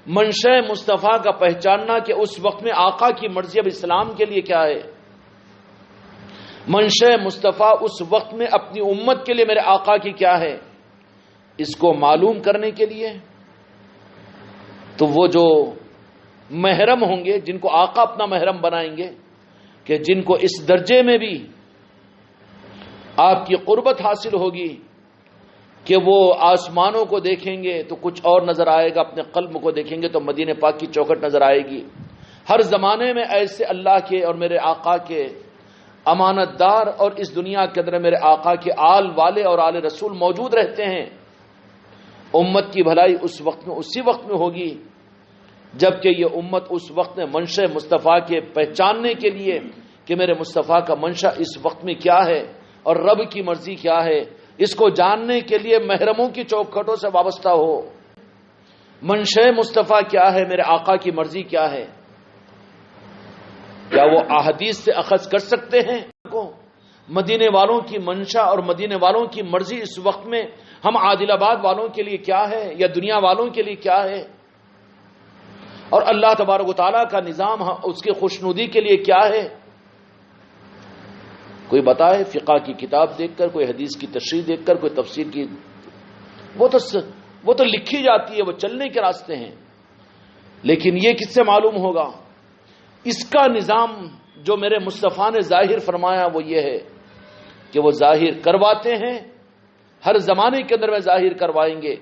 منشأ مصطفیٰ کا پہچاننا کہ اس وقت میں آقا کی مرضی اب اسلام کے لیے کیا ہے، منشأ مصطفیٰ اس وقت میں اپنی امت کے لیے میرے آقا کی کیا ہے، اس کو معلوم کرنے کے لیے تو وہ جو محرم ہوں گے، جن کو آقا اپنا محرم بنائیں گے، کہ جن کو اس درجے میں بھی آپ کی قربت حاصل ہوگی کہ وہ آسمانوں کو دیکھیں گے تو کچھ اور نظر آئے گا، اپنے قلب کو دیکھیں گے تو مدینہ پاک کی چوکھٹ نظر آئے گی۔ ہر زمانے میں ایسے اللہ کے اور میرے آقا کے امانت دار اور اس دنیا کے اندر میرے آقا کے آل والے اور آل رسول موجود رہتے ہیں۔ امت کی بھلائی اس وقت میں اسی وقت میں ہوگی جبکہ یہ امت اس وقت میں منشأ مصطفیٰ کے پہچاننے کے لیے کہ میرے مصطفیٰ کا منشأ اس وقت میں کیا ہے اور رب کی مرضی کیا ہے، اس کو جاننے کے لیے محرموں کی چوکھٹوں سے وابستہ ہو۔ منشأ مصطفیٰ کیا ہے، میرے آقا کی مرضی کیا ہے، کیا وہ احادیث سے اخذ کر سکتے ہیں؟ مدینے والوں کی منشا اور مدینے والوں کی مرضی اس وقت میں ہم عادل آباد والوں کے لیے کیا ہے یا دنیا والوں کے لیے کیا ہے، اور اللہ تبارک و تعالیٰ کا نظام اس کی خوشنودی کے لیے کیا ہے؟ کوئی بتائے؟ فقہ کی کتاب دیکھ کر، کوئی حدیث کی تشریح دیکھ کر، کوئی تفسیر کی، وہ تو لکھی جاتی ہے، وہ چلنے کے راستے ہیں، لیکن یہ کس سے معلوم ہوگا؟ اس کا نظام جو میرے مصطفیٰ نے ظاہر فرمایا وہ یہ ہے کہ وہ ظاہر کرواتے ہیں، ہر زمانے کے اندر میں ظاہر کروائیں گے،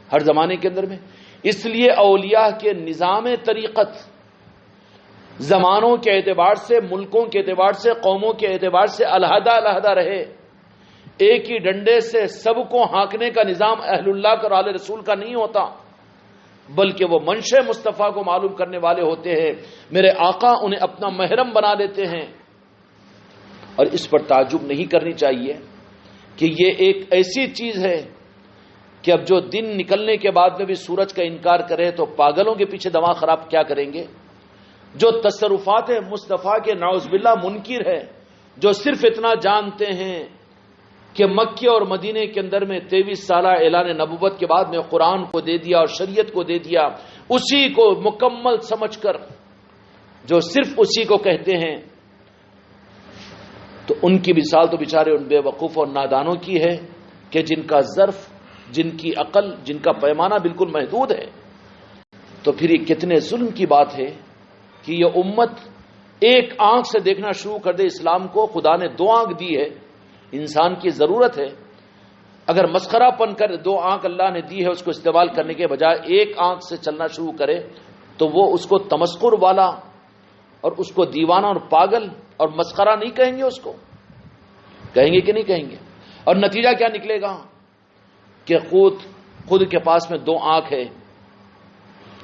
ہر زمانے کے اندر میں۔ اس لیے اولیاء کے نظام طریقت زمانوں کے اعتبار سے، ملکوں کے اعتبار سے، قوموں کے اعتبار سے علیحدہ علیحدہ رہے، ایک ہی ڈنڈے سے سب کو ہانکنے کا نظام اہل اللہ کا اور آل رسول کا نہیں ہوتا، بلکہ وہ منشأ مصطفیٰ کو معلوم کرنے والے ہوتے ہیں۔ میرے آقا انہیں اپنا محرم بنا دیتے ہیں، اور اس پر تعجب نہیں کرنی چاہیے کہ یہ ایک ایسی چیز ہے کہ اب جو دن نکلنے کے بعد میں بھی سورج کا انکار کرے تو پاگلوں کے پیچھے دماغ خراب کیا کریں گے؟ جو تصرفات مصطفیٰ کے نعوذ باللہ منکر ہے، جو صرف اتنا جانتے ہیں کہ مکہ اور مدینے کے اندر میں 23 سالہ اعلان نبوت کے بعد میں قرآن کو دے دیا اور شریعت کو دے دیا، اسی کو مکمل سمجھ کر جو صرف اسی کو کہتے ہیں، تو ان کی مثال تو بیچارے ان بے وقوف اور نادانوں کی ہے کہ جن کا ظرف، جن کی عقل، جن کا پیمانہ بالکل محدود ہے۔ تو پھر یہ کتنے ظلم کی بات ہے کہ یہ امت ایک آنکھ سے دیکھنا شروع کر دے اسلام کو۔ خدا نے 2 آنکھ دی ہے، انسان کی ضرورت ہے، اگر مسخرہ پن کر 2 آنکھ اللہ نے دی ہے اس کو استعمال کرنے کے بجائے ایک آنکھ سے چلنا شروع کرے تو وہ اس کو تمسخر والا اور اس کو دیوانہ اور پاگل اور مسخرہ نہیں کہیں گے، اس کو کہیں گے کہ نہیں کہیں گے؟ اور نتیجہ کیا نکلے گا کہ خود کے پاس میں 2 آنکھ ہے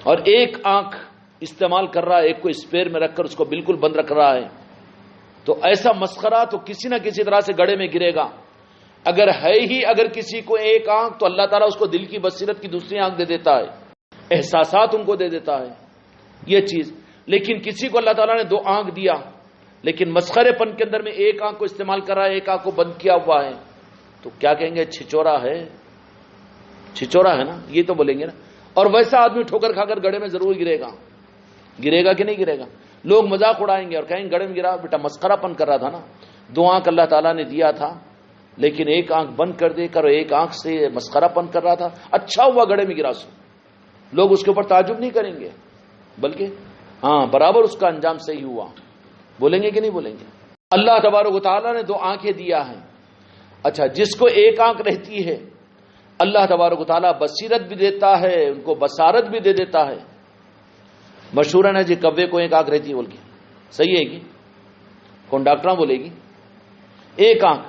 اور ایک آنکھ استعمال کر رہا ہے، ایک کو اسپیئر میں رکھ کر اس کو بالکل بند رکھ رہا ہے، تو ایسا مسخرہ تو کسی نہ کسی طرح سے گڑھے میں گرے گا۔ اگر ہے ہی اگر کسی کو ایک آنکھ تو اللہ تعالیٰ اس کو دل کی بصیرت کی دوسری آنکھ دے دیتا ہے، احساسات ان کو دے دیتا ہے یہ چیز، لیکن کسی کو اللہ تعالیٰ نے 2 آنکھ دیا لیکن مسخرے پن کے اندر میں ایک آنکھ کو استعمال کر رہا ہے، ایک آنکھ کو بند کیا ہوا ہے، تو کیا کہیں گے؟ چھچورا ہے، چھچورا ہے نا، یہ تو بولیں گے نا۔ اور ویسا آدمی ٹھوکر کھا کر گڑھے میں ضرور گرے گا کہ نہیں گرے گا؟ لوگ مذاق اڑائیں گے اور کہیں گڑھے میں گرا، بیٹا مسخرہ پن کر رہا تھا نا، 2 آنکھ اللہ تعالیٰ نے دیا تھا لیکن ایک آنکھ بند کر دے کر ایک آنکھ سے مسخرہ پن کر رہا تھا، اچھا ہوا گڑھے میں گرا سو۔ لوگ اس کے اوپر تعجب نہیں کریں گے بلکہ ہاں برابر اس کا انجام صحیح ہوا، بولیں گے کہ نہیں بولیں گے؟ اللہ تبارک و تعالیٰ نے 2 آنکھیں دیا ہے۔ اچھا، جس کو ایک آنکھ رہتی ہے اللہ تبارک و تعالیٰ بصیرت بھی دیتا ہے، ان کو بصارت بھی دے دیتا ہے۔ مشہور ہے نا جی، کوے کو ایک آنکھ رہتی ہے بول کے، صحیح ہے گی؟ کون ڈاکٹر بولے گی ایک آنکھ،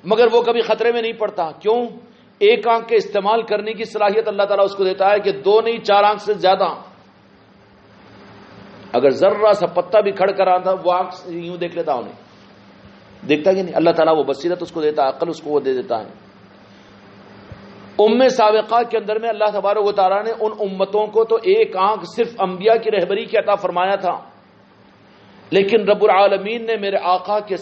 مگر وہ کبھی خطرے میں نہیں پڑتا، کیوں؟ ایک آنکھ کے استعمال کرنے کی صلاحیت اللہ تعالیٰ اس کو دیتا ہے کہ 2 نہیں 4 آنکھ سے زیادہ، اگر ذرہ سا پتا بھی کھڑ کر آتا وہ آنکھ یوں دیکھ لیتا، انہیں دیکھتا کہ نہیں؟ اللہ تعالیٰ وہ بصیرت اس کو دیتا ہے، عقل اس کو وہ دے دیتا ہے۔ سابقہ کے اندر میں اللہ تبارک و تعالیٰ نے ان امتوں کو تو ایک آنکھ صرف انبیاء کی رہبری کی عطا فرمایا تھا، لیکن رب العالمین نے میرے آقا کے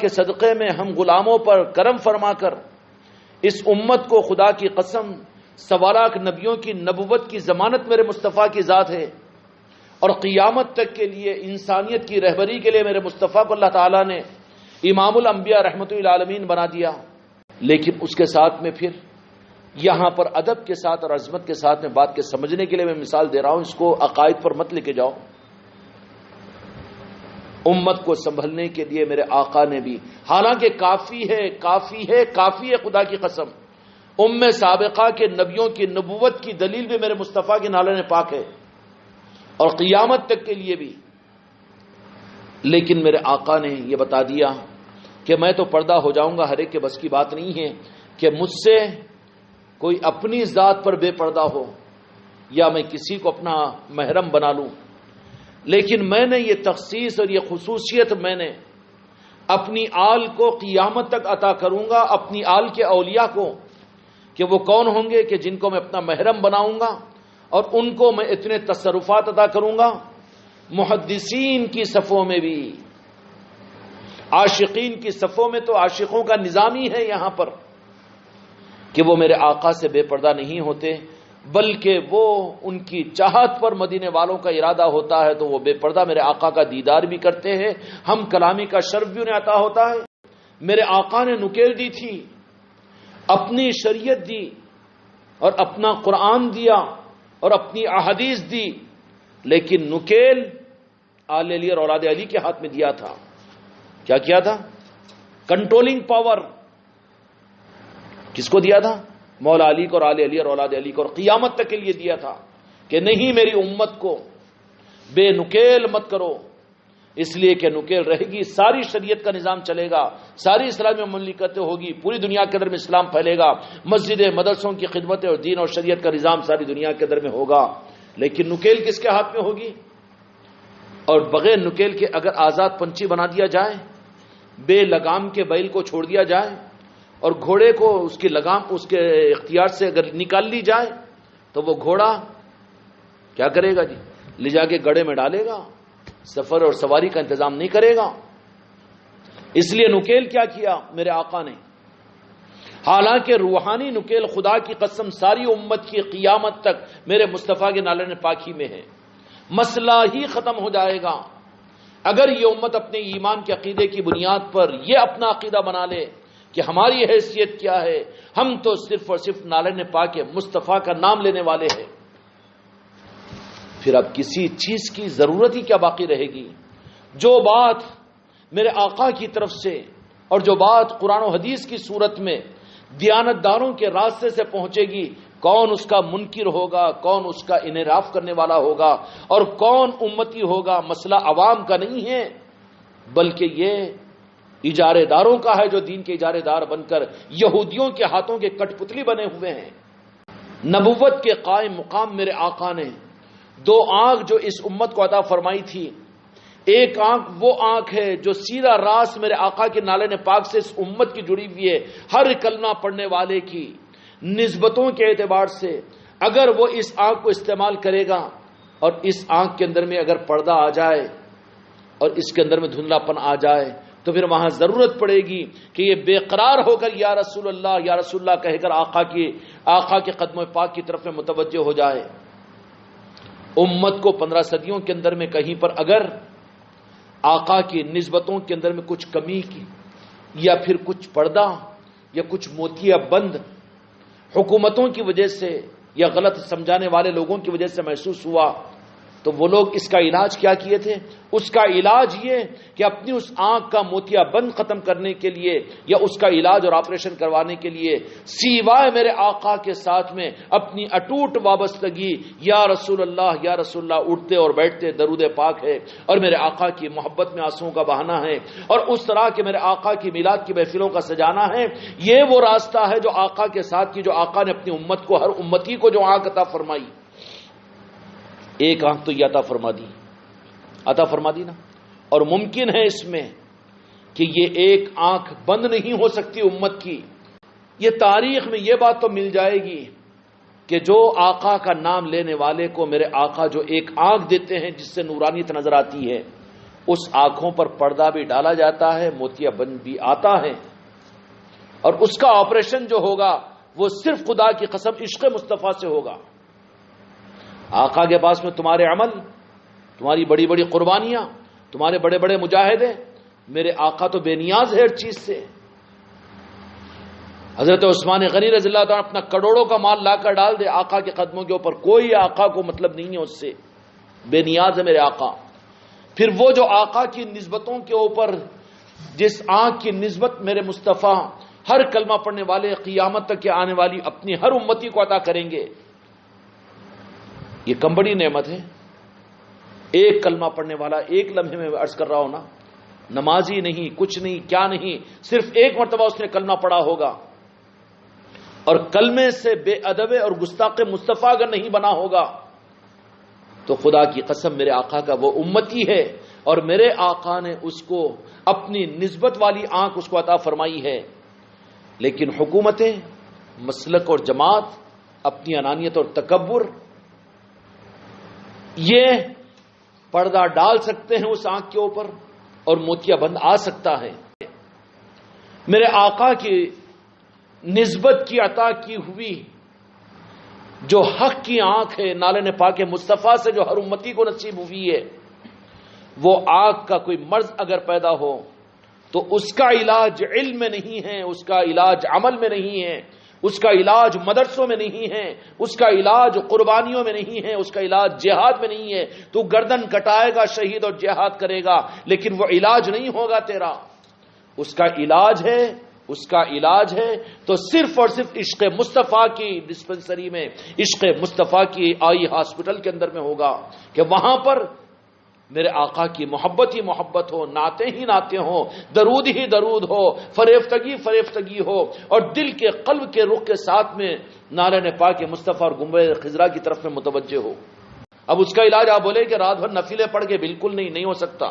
صدقے میں ہم غلاموں پر کرم فرما کر اس امت کو خدا کی قسم سوا لاکھ نبیوں کی نبوت کی ضمانت میرے مصطفیٰ کی ذات ہے، اور قیامت تک کے لیے انسانیت کی رہبری کے لیے میرے مصطفیٰ کو اللہ تعالیٰ نے امام الانبیاء رحمت للعالمین بنا دیا۔ لیکن اس کے ساتھ میں پھر یہاں پر ادب کے ساتھ اور عظمت کے ساتھ میں بات کے سمجھنے کے لیے میں مثال دے رہا ہوں، اس کو عقائد پر مت لے کے جاؤ۔ امت کو سنبھلنے کے لیے میرے آقا نے بھی، حالانکہ کافی ہے خدا کی قسم، سابقہ کے نبیوں کی نبوت کی دلیل بھی میرے مصطفیٰ کے نالے پاک ہے، اور قیامت تک کے لیے بھی، لیکن میرے آقا نے یہ بتا دیا کہ میں تو پردہ ہو جاؤں گا، ہر ایک کے بس کی بات نہیں ہے کہ مجھ سے کوئی اپنی ذات پر بے پردہ ہو یا میں کسی کو اپنا محرم بنا لوں، لیکن میں نے یہ تخصیص اور یہ خصوصیت میں نے اپنی آل کو قیامت تک عطا کروں گا، اپنی آل کے اولیاء کو، کہ وہ کون ہوں گے کہ جن کو میں اپنا محرم بناؤں گا اور ان کو میں اتنے تصرفات عطا کروں گا۔ محدثین کی صفوں میں بھی، عاشقین کی صفوں میں تو عاشقوں کا نظام ہی ہے یہاں پر کہ وہ میرے آقا سے بے پردہ نہیں ہوتے، بلکہ وہ ان کی چاہت پر مدینے والوں کا ارادہ ہوتا ہے تو وہ بے پردہ میرے آقا کا دیدار بھی کرتے ہیں، ہم کلامی کا شرف بھی انہیں عطا ہوتا ہے۔ میرے آقا نے نکیل دی تھی، اپنی شریعت دی اور اپنا قرآن دیا اور اپنی احادیث دی، لیکن نکیل آل علی اور اولاد علی کے ہاتھ میں دیا تھا۔ کیا کیا تھا؟ کنٹرولنگ پاور کس کو دیا تھا؟ مولا علی کو اور آل علی اور اولاد علی کو، اور قیامت تک کے لیے دیا تھا کہ نہیں میری امت کو بے نکیل مت کرو، اس لیے کہ نکیل رہے گی ساری شریعت کا نظام چلے گا، ساری اسلامی مملکتیں ہوگی، پوری دنیا کے اندر میں اسلام پھیلے گا، مسجدیں مدرسوں کی خدمتیں اور دین اور شریعت کا نظام ساری دنیا کے اندر میں ہوگا۔ لیکن نکیل کس کے ہاتھ میں ہوگی؟ اور بغیر نکیل کے اگر آزاد پنچھی بنا دیا جائے، بے لگام کے بیل کو چھوڑ دیا جائے اور گھوڑے کو اس کی لگام اس کے اختیار سے اگر نکال لی جائے تو وہ گھوڑا کیا کرے گا جی؟ لے جا کے گڑھے میں ڈالے گا، سفر اور سواری کا انتظام نہیں کرے گا۔ اس لیے نکیل کیا کیا میرے آقا نے؟ حالانکہ روحانی نکیل خدا کی قسم ساری امت کی قیامت تک میرے مصطفیٰ کے نالے پاکی میں ہے، مسئلہ ہی ختم ہو جائے گا اگر یہ امت اپنے ایمان کے عقیدے کی بنیاد پر یہ اپنا عقیدہ بنا لے کہ ہماری حیثیت کیا ہے، ہم تو صرف اور صرف نالے پاک مصطفیٰ کا نام لینے والے ہیں، پھر اب کسی چیز کی ضرورت ہی کیا باقی رہے گی؟ جو بات میرے آقا کی طرف سے اور جو بات قرآن و حدیث کی صورت میں دیانتداروں کے راستے سے پہنچے گی، کون اس کا منکر ہوگا، کون اس کا انحراف کرنے والا ہوگا اور کون امتی ہوگا؟ مسئلہ عوام کا نہیں ہے، بلکہ یہ اجارے داروں کا ہے جو دین کے اجارے دار بن کر یہودیوں کے ہاتھوں کے کٹ پتلی بنے ہوئے ہیں۔ نبوت کے قائم مقام میرے آقا نے دو آنکھ جو اس امت کو عطا فرمائی تھی، ایک آنکھ وہ آنکھ ہے جو سیدھا راست میرے آقا کے نالے پاک سے اس امت کی جڑی ہوئی ہے، ہر کلمہ پڑھنے والے کی نسبتوں کے اعتبار سے اگر وہ اس آنکھ کو استعمال کرے گا اور اس آنکھ کے اندر میں اگر پردہ آ جائے اور اس کے اندر میں دھندلاپن آ جائے تو پھر وہاں ضرورت پڑے گی کہ یہ بے قرار ہو کر یا رسول اللہ کہہ کر آقا کے قدموں پاک کی طرف میں متوجہ ہو جائے۔ امت کو 15 صدیوں کے اندر میں کہیں پر اگر آقا کی نسبتوں کے اندر میں کچھ کمی کی یا پھر کچھ پردہ یا کچھ موتیا بند حکومتوں کی وجہ سے یا غلط سمجھانے والے لوگوں کی وجہ سے محسوس ہوا تو وہ لوگ اس کا علاج کیا کیے تھے؟ اس کا علاج یہ کہ اپنی اس آنکھ کا موتیا بند ختم کرنے کے لیے یا اس کا علاج اور آپریشن کروانے کے لیے سوائے میرے آقا کے ساتھ میں اپنی اٹوٹ وابستگی یا رسول اللہ اٹھتے اور بیٹھتے درود پاک ہے اور میرے آقا کی محبت میں آنسوؤں کا بہانا ہے اور اس طرح کے میرے آقا کی میلاد کی محفلوں کا سجانا ہے۔ یہ وہ راستہ ہے جو آقا کے ساتھ کی جو آقا نے اپنی امت کو، ہر امتی کو جو آنکھ عطا فرمائی، ایک آنکھ تو یہ عطا فرما دی نا، اور ممکن ہے اس میں کہ یہ ایک آنکھ بند نہیں ہو سکتی امت کی۔ یہ تاریخ میں یہ بات تو مل جائے گی کہ جو آقا کا نام لینے والے کو میرے آقا جو ایک آنکھ دیتے ہیں جس سے نورانیت نظر آتی ہے، اس آنکھوں پر پردہ بھی ڈالا جاتا ہے، موتیا بند بھی آتا ہے، اور اس کا آپریشن جو ہوگا وہ صرف خدا کی قسم عشق مصطفیٰ سے ہوگا۔ آقا کے پاس میں تمہارے عمل، تمہاری بڑی بڑی قربانیاں، تمہارے بڑے بڑے مجاہدے، میرے آقا تو بے نیاز ہے ہر چیز سے۔ حضرت عثمان غنی رضی اللہ تعالیٰ اپنا کروڑوں کا مال لا کر ڈال دے آقا کے قدموں کے اوپر، کوئی آقا کو مطلب نہیں ہے اس سے، بے نیاز ہے میرے آقا۔ پھر وہ جو آقا کی نسبتوں کے اوپر جس آنکھ کی نسبت میرے مصطفیٰ ہر کلمہ پڑھنے والے قیامت تک کے آنے والی اپنی ہر امتی کو عطا کریں گے، یہ کم بڑی نعمت ہے۔ ایک کلمہ پڑھنے والا ایک لمحے میں عرض کر رہا ہوں نا، نمازی نہیں، کچھ نہیں، کیا نہیں، صرف ایک مرتبہ اس نے کلمہ پڑھا ہوگا، اور کلمے سے بے ادب اور گستاخ مصطفیٰ اگر نہیں بنا ہوگا تو خدا کی قسم میرے آقا کا وہ امتی ہے، اور میرے آقا نے اس کو اپنی نسبت والی آنکھ اس کو عطا فرمائی ہے۔ لیکن حکومتیں، مسلک اور جماعت اپنی انانیت اور تکبر یہ پردہ ڈال سکتے ہیں اس آنکھ کے اوپر اور موتیا بند آ سکتا ہے۔ میرے آقا کی نسبت کی عطا کی ہوئی جو حق کی آنکھ ہے، نالے پاک مصطفیٰ سے جو ہر امتی کو نصیب ہوئی ہے، وہ آنکھ کا کوئی مرض اگر پیدا ہو تو اس کا علاج علم میں نہیں ہے، اس کا علاج عمل میں نہیں ہے، اس کا علاج مدرسوں میں نہیں ہے، اس کا علاج قربانیوں میں نہیں ہے، اس کا علاج جہاد میں نہیں ہے۔ تو گردن کٹائے گا، شہید اور جہاد کرے گا، لیکن وہ علاج نہیں ہوگا تیرا۔ اس کا علاج ہے، اس کا علاج ہے تو صرف اور صرف عشق مصطفیٰ کی ڈسپنسری میں، عشق مصطفیٰ کی آئی ہاسپٹل کے اندر میں ہوگا کہ وہاں پر میرے آقا کی محبت ہی محبت ہو، نعتیں ہی نعتیں ہو، درود ہی درود ہو، فریفتگی فریفتگی ہو، اور دل کے قلب کے رخ کے ساتھ میں نالے پاک مصطفیٰ اور گنبد خضرا کی طرف میں متوجہ ہو۔ اب اس کا علاج آپ بولے کہ رات بھر نفلیں پڑھ کے، بالکل نہیں ہو سکتا۔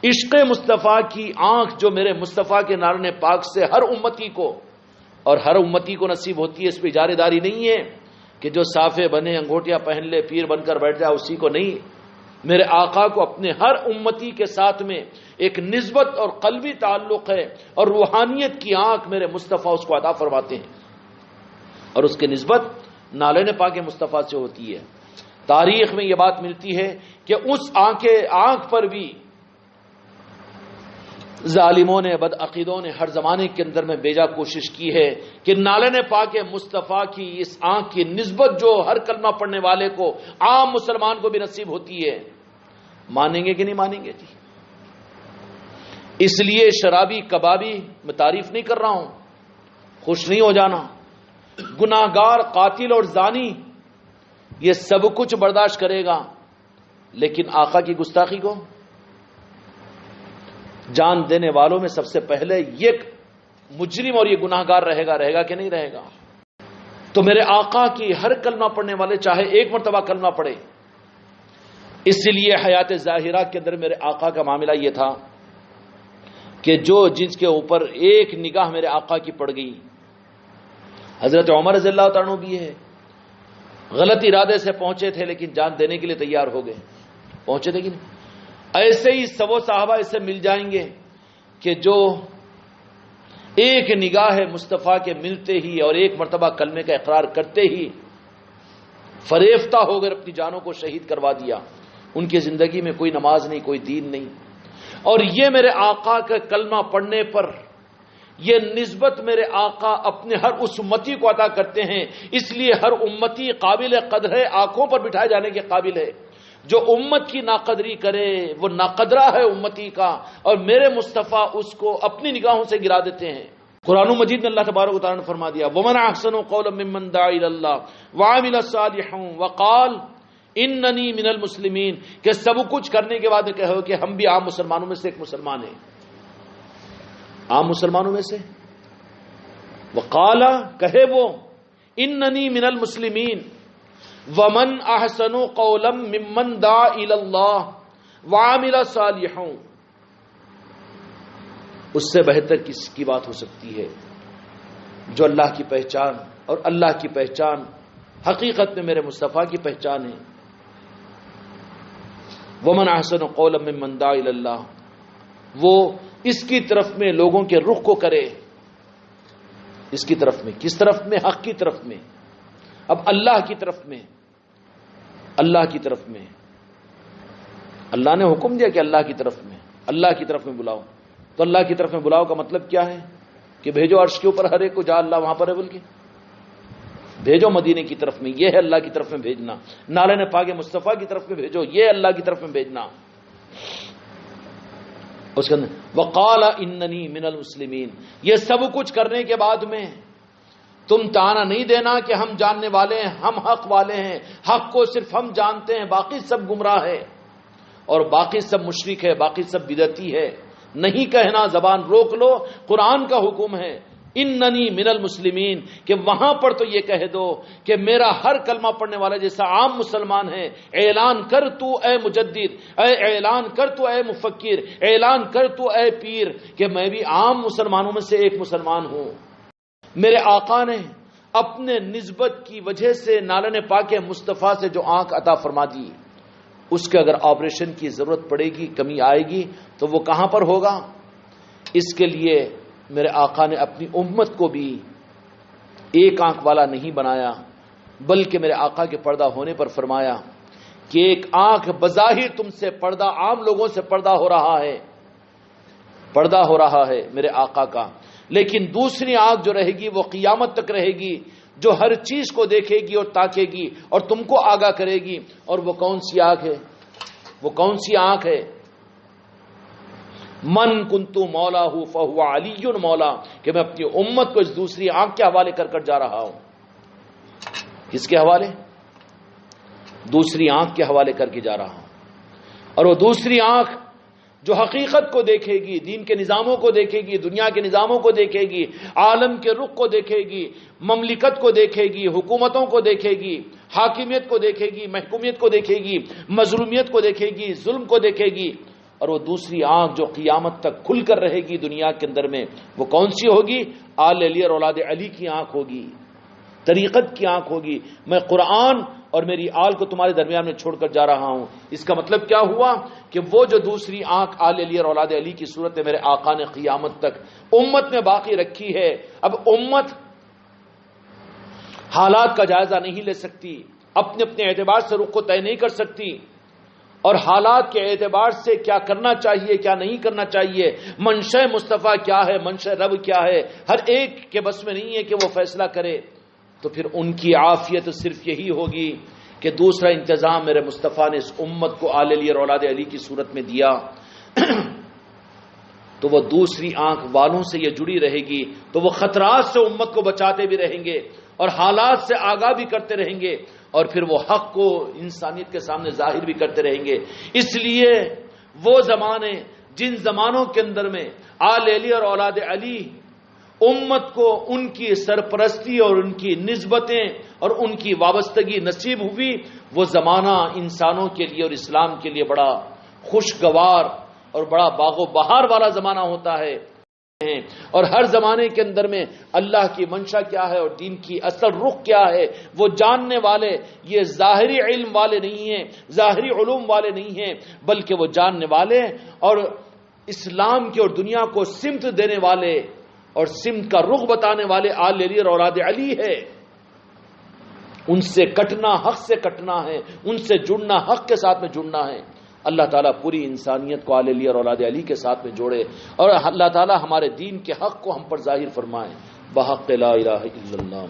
عشق مصطفیٰ کی آنکھ جو میرے مصطفیٰ کے نالے پاک سے ہر امتی کو، اور ہر امتی کو نصیب ہوتی ہے، اس پہ اجارے داری نہیں ہے کہ جو صافے بنے، انگوٹیاں پہن لے، پیر بن کر بیٹھ جائے، اسی کو نہیں۔ میرے آقا کو اپنے ہر امتی کے ساتھ میں ایک نسبت اور قلبی تعلق ہے، اور روحانیت کی آنکھ میرے مصطفیٰ اس کو عطا فرماتے ہیں، اور اس کی نسبت نالے پاک مصطفیٰ سے ہوتی ہے۔ تاریخ میں یہ بات ملتی ہے کہ اس آنکھ پر بھی ظالموں نے، بدعقیدوں نے ہر زمانے کے اندر میں بیجا کوشش کی ہے کہ نالے پاک مصطفیٰ کی اس آنکھ کی نسبت جو ہر کلمہ پڑھنے والے کو، عام مسلمان کو بھی نصیب ہوتی ہے، مانیں گے کہ نہیں مانیں گے جی؟ اس لیے شرابی، کبابی، میں تعریف نہیں کر رہا ہوں، خوش نہیں ہو جانا، گناہگار، قاتل اور زانی یہ سب کچھ برداشت کرے گا، لیکن آقا کی گستاخی کو جان دینے والوں میں سب سے پہلے یہ مجرم اور یہ گناہگار رہے گا کہ نہیں رہے گا؟ تو میرے آقا کی ہر کلمہ پڑھنے والے چاہے ایک مرتبہ کلمہ پڑھے۔ اس لیے حیات ظاہرہ کے اندر میرے آقا کا معاملہ یہ تھا کہ جس کے اوپر ایک نگاہ میرے آقا کی پڑ گئی، حضرت عمر رضی اللہ تعالیٰ بھی ہے، غلط ارادے سے پہنچے تھے لیکن جان دینے کے لیے تیار ہو گئے، پہنچے تھے کہ نہیں؟ ایسے ہی سبو صحابہ اسے مل جائیں گے کہ جو ایک نگاہ مصطفیٰ کے ملتے ہی اور ایک مرتبہ کلمے کا اقرار کرتے ہی فریفتہ ہو کر اپنی جانوں کو شہید کروا دیا۔ ان کی زندگی میں کوئی نماز نہیں، کوئی دین نہیں، اور یہ میرے آقا کا کلمہ پڑھنے پر یہ نسبت میرے آقا اپنے ہر اس امتی کو عطا کرتے ہیں۔ اس لیے ہر امتی قابل قدر ہے، آنکھوں پر بٹھائے جانے کے قابل ہے۔ جو امت کی ناقدری کرے وہ ناقدرہ ہے امتی کا، اور میرے مصطفیٰ اس کو اپنی نگاہوں سے گرا دیتے ہیں۔ قرآن مجید میں اللہ تبارک و تعالیٰ نے فرما دیا، وَمَنْ أَحْسَنُ قَوْلًا مِّمَّنْ دَعَا إِلَى اللَّهِ وَعَمِلَ صَالِحًا وَقَالَ إِنَّنِي مِنَ الْمُسْلِمِينَ، کہ سب کچھ کرنے کے بعد کہو کہ ہم بھی عام مسلمانوں میں سے ایک مسلمان ہیں، عام مسلمانوں میں سے۔ وقال، کہے وہ، إِنَّنِي مِنَ الْمُسْلِمِينَ وَمَنْ أَحْسَنُ قَوْلًا مِّمَّنْ دَعَا إِلَى اللَّهِ وَعَمِلَ صَالِحًا، اس سے بہتر کس کی بات ہو سکتی ہے جو اللہ کی پہچان اور اللہ کی پہچان حقیقت میں میرے مصطفیٰ کی پہچان ہے۔ وَمَنْ أَحْسَنُ قَوْلًا مِّمَّنْ دَعَا إِلَى اللَّهِ، وہ اس کی طرف میں لوگوں کے رخ کو کرے، اس کی طرف میں. کس طرف میں؟ حق کی طرف میں. اب اللہ کی طرف میں، اللہ کی طرف میں اللہ نے حکم دیا کہ اللہ کی طرف میں، اللہ کی طرف میں بلاؤ. تو اللہ کی طرف میں بلاؤ کا مطلب کیا ہے؟ کہ بھیجو عرش کے اوپر ہر ایک کو، جا اللہ وہاں پر ہے بول کے بھیجو مدینے کی طرف میں. یہ ہے اللہ کی طرف میں بھیجنا. نالے پاک مصطفیٰ کی طرف میں بھیجو، یہ اللہ کی طرف میں بھیجنا. اس کے اندر وقال اننی من المسلمین. یہ سب کچھ کرنے کے بعد میں تم تانا نہیں دینا کہ ہم جاننے والے ہیں، ہم حق والے ہیں، حق کو صرف ہم جانتے ہیں، باقی سب گمراہ ہے اور باقی سب مشرک ہے، باقی سب بدعتی ہے. نہیں کہنا، زبان روک لو. قرآن کا حکم ہے اننی من المسلمین، کہ وہاں پر تو یہ کہہ دو کہ میرا ہر کلمہ پڑھنے والا جیسا عام مسلمان ہے، اعلان کر تو اے مجدد، اعلان کر تو اے مفکر، اعلان کر تو اے پیر کہ میں بھی عام مسلمانوں میں سے ایک مسلمان ہوں. میرے آقا نے اپنے نسبت کی وجہ سے نالن پاک مصطفیٰ سے جو آنکھ عطا فرما دی، اس کے اگر آپریشن کی ضرورت پڑے گی، کمی آئے گی، تو وہ کہاں پر ہوگا؟ اس کے لیے میرے آقا نے اپنی امت کو بھی ایک آنکھ والا نہیں بنایا، بلکہ میرے آقا کے پردہ ہونے پر فرمایا کہ ایک آنکھ بظاہر تم سے پردہ، عام لوگوں سے پردہ ہو رہا ہے، پردہ ہو رہا ہے میرے آقا کا، لیکن دوسری آنکھ جو رہے گی وہ قیامت تک رہے گی، جو ہر چیز کو دیکھے گی اور تاکے گی اور تم کو آگاہ کرے گی. اور وہ کون سی آنکھ ہے؟ وہ کون سی آنکھ ہے؟ من کنتو مولا ہوں فہو علی مولا، کہ میں اپنی امت کو اس دوسری آنکھ کے حوالے کر جا رہا ہوں. کس کے حوالے؟ دوسری آنکھ کے حوالے کر کے جا رہا ہوں. اور وہ دوسری آنکھ جو حقیقت کو دیکھے گی، دین کے نظاموں کو دیکھے گی، دنیا کے نظاموں کو دیکھے گی، عالم کے رخ کو دیکھے گی، مملکت کو دیکھے گی، حکومتوں کو دیکھے گی، حاکمیت کو دیکھے گی، محکومیت کو دیکھے گی، مظلومیت کو دیکھے گی، ظلم کو دیکھے گی. اور وہ دوسری آنکھ جو قیامت تک کھل کر رہے گی دنیا کے اندر میں، وہ کون سی ہوگی؟ آل علی اور اولاد علی کی آنکھ ہوگی، طریقت کی آنکھ ہوگی. میں قرآن اور میری آل کو تمہارے درمیان میں چھوڑ کر جا رہا ہوں. اس کا مطلب کیا ہوا؟ کہ وہ جو دوسری آنکھ آل علی اور اولاد علی کی صورت میں میرے آقا نے قیامت تک امت میں باقی رکھی ہے. اب امت حالات کا جائزہ نہیں لے سکتی، اپنے اپنے اعتبار سے رخ کو طے نہیں کر سکتی، اور حالات کے اعتبار سے کیا کرنا چاہیے کیا نہیں کرنا چاہیے، منشأ مصطفیٰ کیا ہے، منشأ رب کیا ہے، ہر ایک کے بس میں نہیں ہے کہ وہ فیصلہ کرے. تو پھر ان کی عافیت صرف یہی ہوگی کہ دوسرا انتظام میرے مصطفیٰ نے اس امت کو آل علی اور اولاد علی کی صورت میں دیا. تو وہ دوسری آنکھ والوں سے یہ جڑی رہے گی، تو وہ خطرات سے امت کو بچاتے بھی رہیں گے اور حالات سے آگاہ بھی کرتے رہیں گے، اور پھر وہ حق کو انسانیت کے سامنے ظاہر بھی کرتے رہیں گے. اس لیے وہ زمانے، جن زمانوں کے اندر میں آل علی اور اولاد علی امت کو ان کی سرپرستی اور ان کی نسبتیں اور ان کی وابستگی نصیب ہوئی، وہ زمانہ انسانوں کے لیے اور اسلام کے لیے بڑا خوشگوار اور بڑا باغ و بہار والا زمانہ ہوتا ہے. اور ہر زمانے کے اندر میں اللہ کی منشا کیا ہے اور دین کی اصل رخ کیا ہے وہ جاننے والے یہ ظاہری علم والے نہیں ہیں، ظاہری علوم والے نہیں ہیں، بلکہ وہ جاننے والے اور اسلام کی اور دنیا کو سمت دینے والے اور سمت کا رخ بتانے والے آل علی اور اولاد علی ہے. ان سے کٹنا حق سے کٹنا ہے، ان سے جڑنا حق کے ساتھ میں جڑنا ہے. اللہ تعالیٰ پوری انسانیت کو آل علی اور اولاد علی کے ساتھ میں جوڑے، اور اللہ تعالیٰ ہمارے دین کے حق کو ہم پر ظاہر فرمائے. بحق لا الہ الا اللہ.